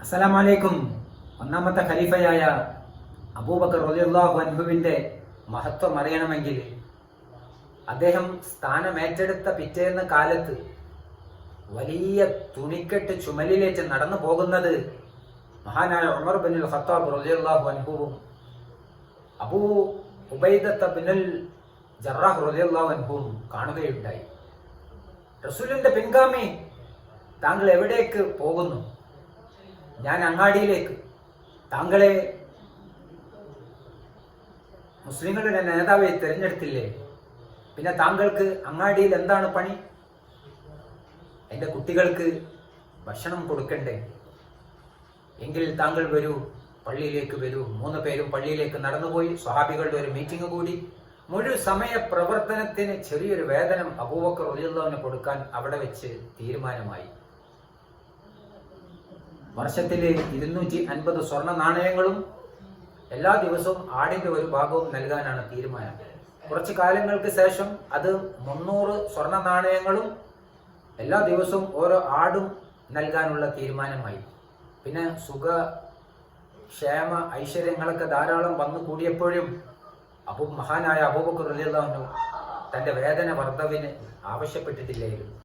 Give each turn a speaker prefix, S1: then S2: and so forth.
S1: അസ്സലാമലൈക്കും. ഒന്നാമത്തെ ഖലീഫയായ അബൂബക്കർ റളിയല്ലാഹു അൻഹുവിന്റെ മഹത്വം അറിയണമെങ്കിൽ അദ്ദേഹം സ്ഥാനമേറ്റെടുത്ത പിറ്റേന്ന് കാലത്ത് വലിയ തുണിക്കെട്ട് ചുമലിലേറ്റ് നടന്നു പോകുന്നത് മഹാനായ ഉമർ ബിനുൽ ഖത്താബ് റളിയല്ലാഹു അൻഹുവും അബൂ ഉബൈദത്ത ബിനുൽ ജറാഹ് റളിയല്ലാഹു അൻഹുവും കാണുകയുണ്ടായി. റസൂലിന്റെ പിൻഗാമി, താങ്കൾ എവിടേക്ക് പോകുന്നു? ഞാൻ അങ്ങാടിയിലേക്ക്. താങ്കളെ മുസ്ലിങ്ങളുടെ നേതാവെ തിരഞ്ഞെടുത്തില്ലേ? പിന്നെ താങ്കൾക്ക് അങ്ങാടിയിൽ എന്താണ് പണി? എൻ്റെ കുട്ടികൾക്ക് ഭക്ഷണം കൊടുക്കണ്ടേ? എങ്കിൽ താങ്കൾ വരൂ, പള്ളിയിലേക്ക് വരൂ. 3 പേരും പള്ളിയിലേക്ക് നടന്നുപോയി. സ്വഹാബികളുടെ ഒരു മീറ്റിംഗ് കൂടി. മുഴുവൻ സമയ പ്രവർത്തനത്തിന് ചെറിയൊരു വേതനം അബൂബക്കർ റളിയല്ലാഹുവിന് കൊടുക്കാൻ അവിടെ വെച്ച് തീരുമാനമായി. വർഷത്തിലെ 250 സ്വർണ്ണ നാണയങ്ങളും എല്ലാ ദിവസവും ആടിന്റെ ഒരു ഭാഗവും നൽകാനാണ് തീരുമാനം. കുറച്ചു കാലങ്ങൾക്ക് ശേഷം അത് 300 സ്വർണ്ണ നാണയങ്ങളും എല്ലാ ദിവസവും ഓരോ ആടും നൽകാനുള്ള തീരുമാനമായി. പിന്നെ ക്ഷേമ ഐശ്വര്യങ്ങളൊക്കെ ധാരാളം വന്നു കൂടിയപ്പോഴും മഹാനായ അബൂബക്കർ റളിയല്ലാഹു അൻഹു തന്റെ വേതന വർദ്ധവിന് ആവശ്യപ്പെട്ടിട്ടില്ലായിരുന്നു.